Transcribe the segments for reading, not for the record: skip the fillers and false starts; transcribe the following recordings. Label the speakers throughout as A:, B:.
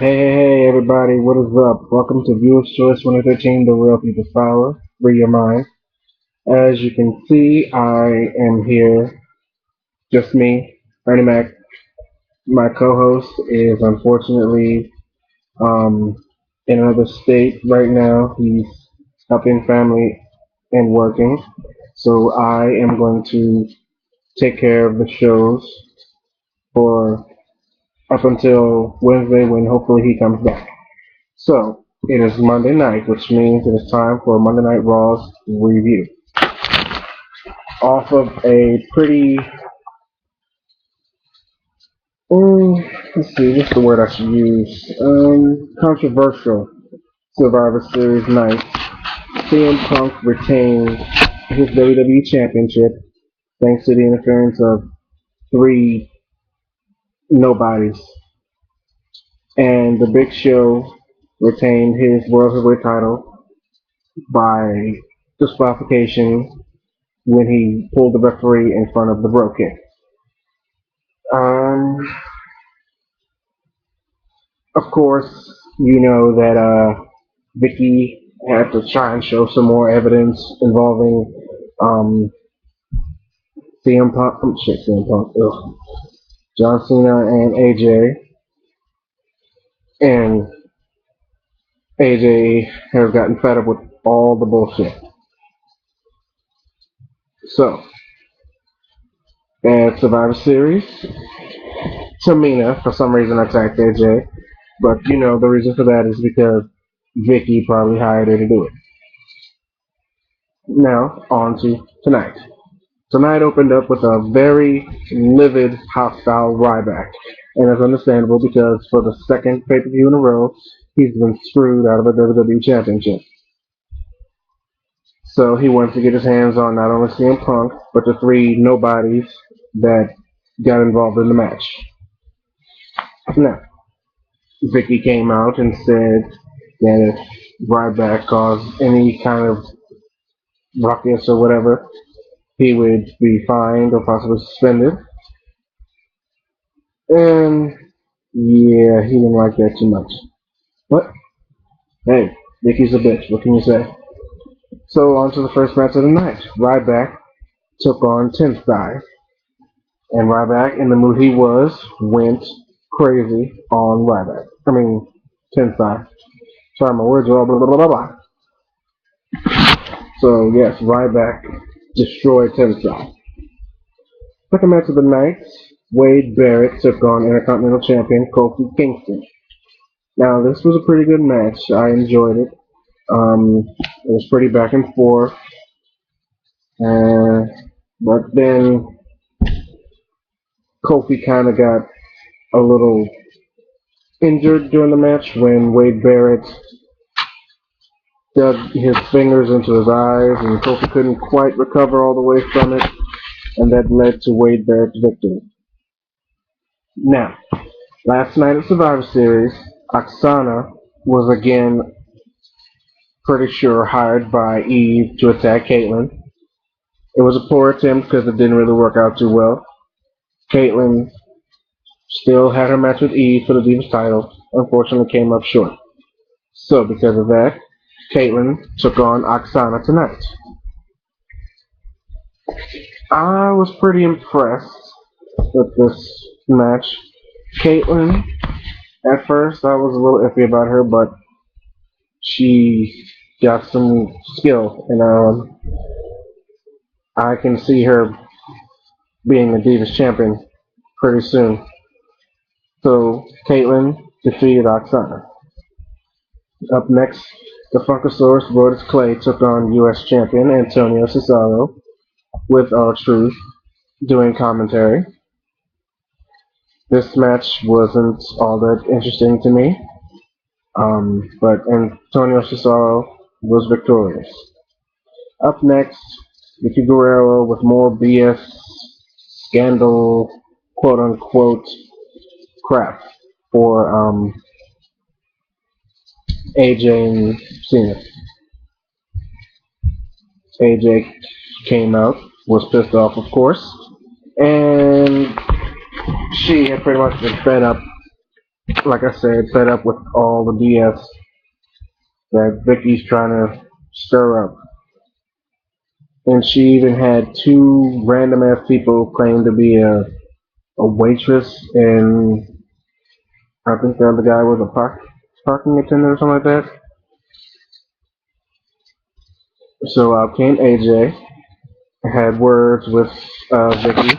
A: Hey, everybody, what is up? Welcome to Viewer's Choice 2013, The Real People's Power. Free your mind. As you can see, I am here, just me, Ernie Mac. My co-host is unfortunately um, in another state right now. He's helping family and working. So I am going to take care of the shows for up until Wednesday when hopefully he comes back. So, it is Monday night, which means it is time for Monday Night Raw's review. Off of a pretty, let's see, what's the word I should use? Controversial Survivor Series night, CM Punk retained his WWE Championship thanks to the interference of three nobodies. And the Big Show retained his World Heavyweight title by disqualification when he pulled the referee in front of the Bro Kick. Um, of course, you know that Vicky had to try and show some more evidence involving um, CM Punk, John Cena and AJ, and AJ has gotten fed up with all the bullshit. So, at Survivor Series, Tamina, for some reason, attacked AJ. But you know the reason for that is because Vicky probably hired her to do it. Now on to tonight. Tonight opened up with a very livid, hostile Ryback, and it's understandable because for the second pay-per-view in a row, he's been screwed out of a WWE Championship. So he wants to get his hands on not only CM Punk, but the three nobodies that got involved in the match. Now, Vicky came out and said that if Ryback caused any kind of ruckus or whatever, he would be fined or possibly suspended. And yeah, he didn't like that too much. But hey, Vicky's a bitch. What can you say? So on to the first match of the night. Ryback took on Tensai. And Ryback, in the mood he was, went crazy on Ryback. Tensai. Sorry, my words are all blah blah blah blah. So yes, Ryback destroyed Tensai. Second match of the night, Wade Barrett took on Intercontinental Champion Kofi Kingston. Now this was a pretty good match. I enjoyed it. It was pretty back and forth. But then Kofi kind of got a little injured during the match when Wade Barrett dug his fingers into his eyes, and Kofi couldn't quite recover all the way from it, and that led to Wade Barrett's victory. Now, last night at Survivor Series, Oksana was again pretty sure hired by Eve to attack Caitlyn. It was a poor attempt because it didn't really work out too well. Caitlyn still had her match with Eve for the Divas title, unfortunately came up short. So because of that, Caitlyn took on Oksana tonight. I was pretty impressed with this match. Caitlyn, at first I was a little iffy about her, but she got some skill, and I can see her being the Divas champion pretty soon. So Caitlyn defeated Oksana. Up next, the Funkasaurus Brodus Clay took on U.S. champion Antonio Cesaro with R-Truth doing commentary. This match wasn't all that interesting to me, but Antonio Cesaro was victorious. Up next, Vicky Guerrero with more BS scandal, quote unquote, crap for AJ and Cena. AJ came out, was pissed off, of course, and she had pretty much been fed up Like I said, fed up with all the BS that Vicky's trying to stir up. And she even had two random ass people claim to be a waitress, and I think the other guy was a parking attendant or something like that. So out came AJ, had words with Vicky,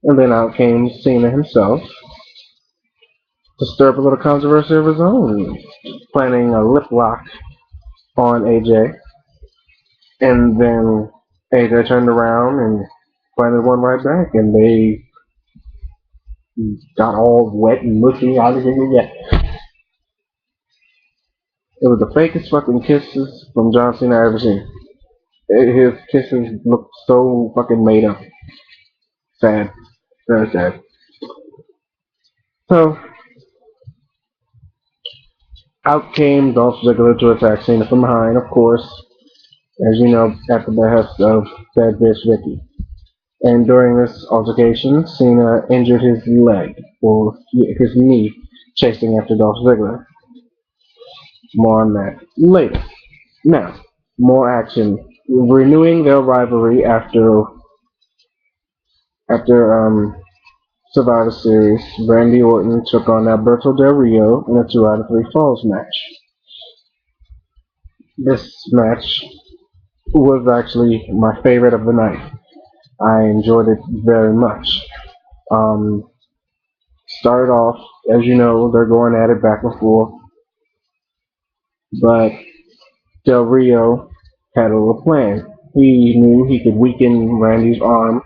A: and then out came Cena himself to stir up a little controversy of his own, planning a lip lock on AJ, and then AJ turned around and planted one right back, and they got all wet and mushy out of here. Yeah, it was the fakest fucking kisses from John Cena I ever seen. His kisses looked so fucking made up. Sad, very sad. So out came Dolph Ziggler to attack Cena from behind, of course, as you know, at the behest of that bitch Vicky. And during this altercation, Cena injured his leg, or his knee, chasing after Dolph Ziggler. More on that later. Now, more action. Renewing their rivalry after Survivor Series, Randy Orton took on Alberto Del Rio in a 2 out of 3 falls match. This match was actually my favorite of the night. I enjoyed it very much. Um, Started off, as you know, they're going at it back and forth, but Del Rio had a little plan. He knew he could weaken Randy's arm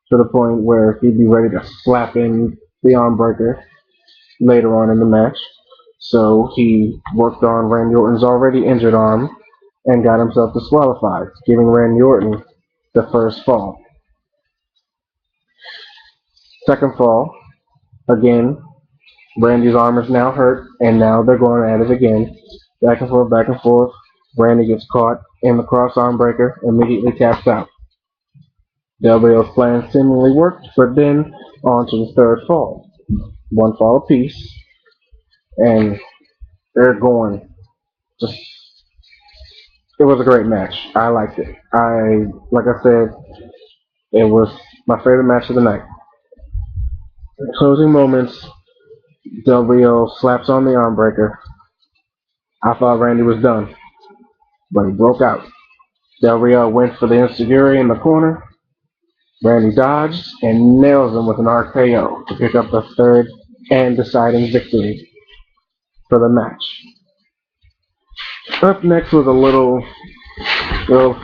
A: to the point where he'd be ready to slap in the arm breaker later on in the match. So he worked on Randy Orton's already injured arm and got himself disqualified, giving Randy Orton the first fall. Second fall, again, Randy's arm is now hurt, and now they're going at it again. Back and forth, back and forth. Randy gets caught in the cross arm breaker, immediately taps out. Del Rio's plan seemingly worked, but then on to the third fall. One fall apiece, and they're going. Just, it was a great match. I liked it. Like I said, it was my favorite match of the night. Closing moments, Del Rio slaps on the arm breaker. I thought Randy was done, but he broke out. Del Rio went for the enziguri in the corner. Randy dodged and nails him with an RKO to pick up the third and deciding victory for the match. Up next was a little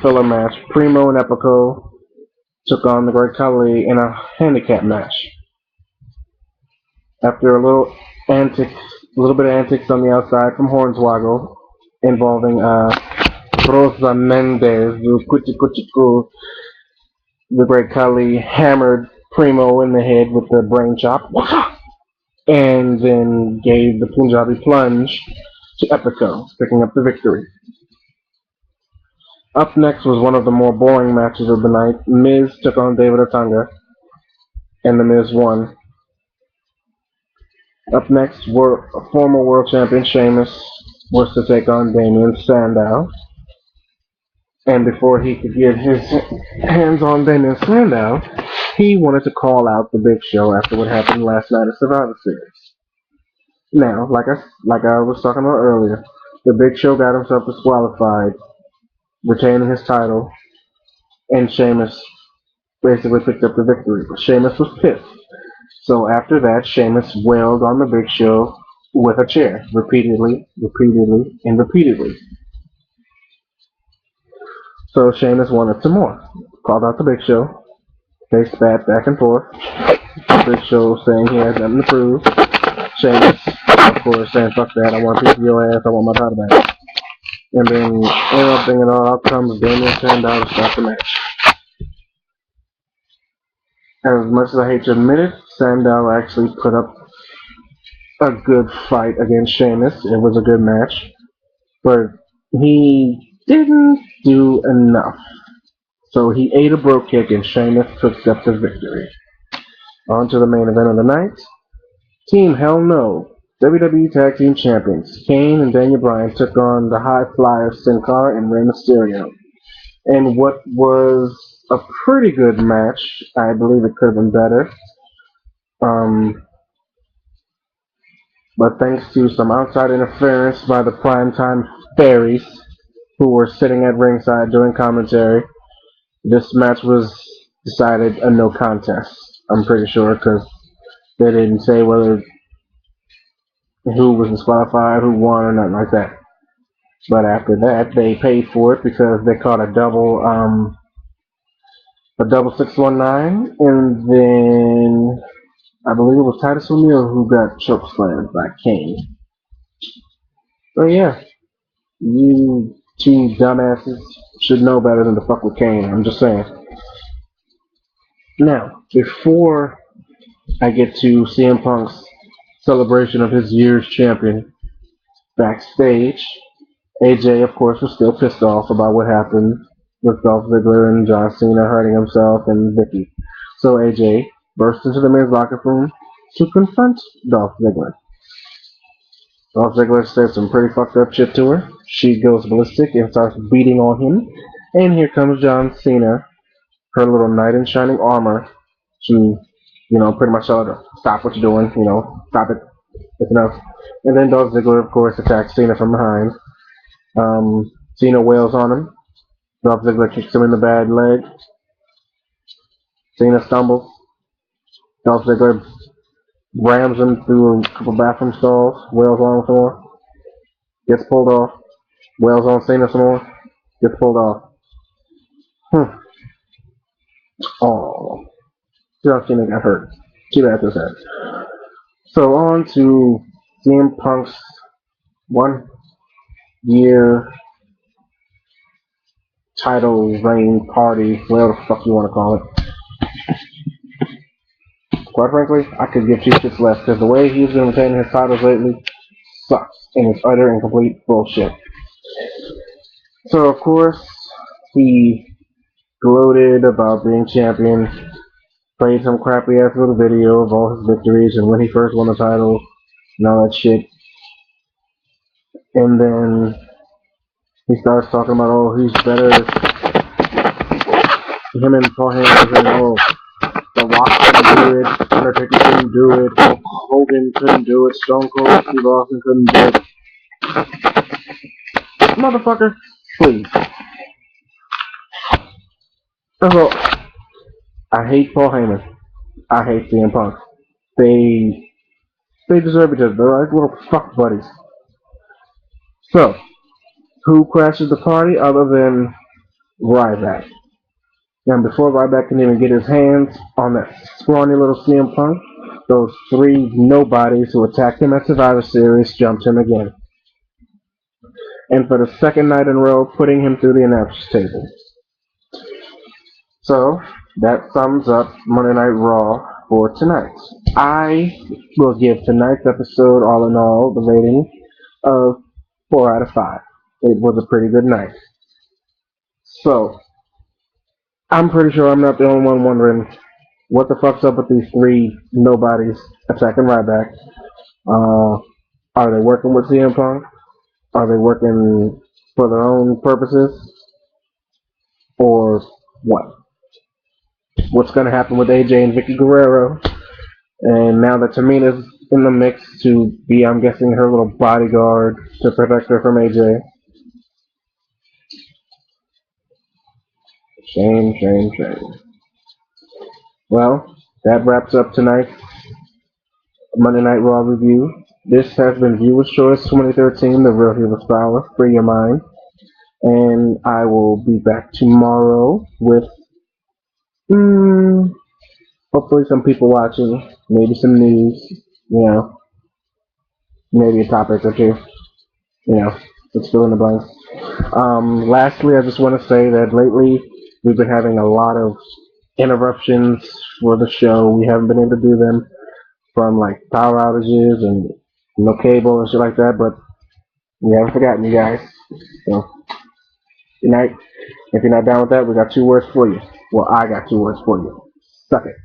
A: filler match. Primo and Epico took on the Great Khali in a handicap match. After a little bit of antics on the outside from Hornswoggle involving Rosa Mendez, the Great Khali hammered Primo in the head with the brain chop, and then gave the Punjabi plunge to Epico, picking up the victory. Up next was one of the more boring matches of the night. Miz took on David Otunga, and the Miz won. Up next, former world champion Sheamus was to take on Damien Sandow. And before he could get his hands on Damien Sandow, he wanted to call out the Big Show after what happened last night at Survivor Series. Now, like I was talking about earlier, the Big Show got himself disqualified, retaining his title, and Sheamus basically picked up the victory. But Sheamus was pissed. So after that, Sheamus wailed on the Big Show with a chair, repeatedly, and repeatedly. So Sheamus wanted some more. Called out the Big Show. They spat back and forth. The Big Show saying he has nothing to prove. Sheamus, of course, saying, fuck that, I want a piece of your ass, I want my title back. And then, interrupting it all, out comes Damien Sandow to stop the match. As much as I hate to admit it, Sandow actually put up a good fight against Sheamus. It was a good match. But he didn't do enough. So he ate a bro kick and Sheamus picked up the victory. On to the main event of the night. Team Hell No WWE Tag Team Champions Kane and Daniel Bryan took on the High Flyers Sin Cara and Rey Mysterio in what was a pretty good match. I believe it could have been better. Um, but thanks to some outside interference by the primetime fairies who were sitting at ringside doing commentary, this match was decided a no contest. I'm pretty sure because they didn't say whether who was disqualified, who won, or nothing like that. But after that, they paid for it because they caught a double 619, and then I believe it was Titus O'Neil who got chokeslammed by Kane. So yeah, you two dumbasses should know better than to fuck with Kane. I'm just saying. Now, before I get to CM Punk's celebration of his year's champion backstage, AJ, of course, was still pissed off about what happened with Dolph Ziggler and John Cena hurting himself and Vicky. So AJ burst into the men's locker room to confront Dolph Ziggler. Dolph Ziggler said some pretty fucked up shit to her. She goes ballistic and starts beating on him. And here comes John Cena, her little knight in shining armor, to, pretty much tell her, stop what you're doing, stop it, it's enough. And then Dolph Ziggler, of course, attacks Cena from behind. Cena wails on him. Dolph Ziggler kicks him in the bad leg. Cena stumbles. Dolph Ziggler rams him through a couple bathroom stalls, wails on him some more, gets pulled off, wails on Cena some more, gets pulled off. Oh, John Cena got hurt. Too bad this happened. So on to CM Punk's 1 year title reign party, whatever the fuck you want to call it. Quite frankly, I could give two shits less because the way he's been retaining his titles lately sucks and it's utter and complete bullshit. So of course, he gloated about being champion, played some crappy ass little video of all his victories and when he first won the title and all that shit. And then he starts talking about, oh, he's better. Him and Paul Heyman saying, oh, The Rock couldn't do it, Undertaker couldn't do it, Hulk Hogan couldn't do it, Stone Cold Steve Austin couldn't do it. Motherfucker, please. So, I hate Paul Heyman. I hate CM Punk. They deserve each other. They're like little fuck buddies. So, who crashes the party other than Ryback? And before Ryback can even get his hands on that scrawny little CM Punk, those three nobodies who attacked him at Survivor Series jumped him again. And for the second night in a row, putting him through the announcer's table. So, that sums up Monday Night Raw for tonight. I will give tonight's episode, all in all, the rating of 4 out of 5. It was a pretty good night. So, I'm pretty sure I'm not the only one wondering what the fuck's up with these three nobodies attacking Ryback. Are they working with CM Punk? Are they working for their own purposes? Or what? What's going to happen with AJ and Vicky Guerrero? And now that Tamina's in the mix to be, I'm guessing, her little bodyguard to protect her from AJ. Shame, shame, shame. Well, that wraps up tonight's Monday Night Raw review. This has been Viewer's Choice 2013, The Real Heroes Power. Free your mind. And I will be back tomorrow with, hopefully some people watching, maybe some news, maybe a topic or two, it's fill in the blanks. Lastly, I just want to say that lately we've been having a lot of interruptions for the show. We haven't been able to do them from like power outages and no cable and shit like that, but we haven't forgotten you guys. So, good night. If you're not down with that, we got 2 words for you. Well, I got 2 words for you. Suck it.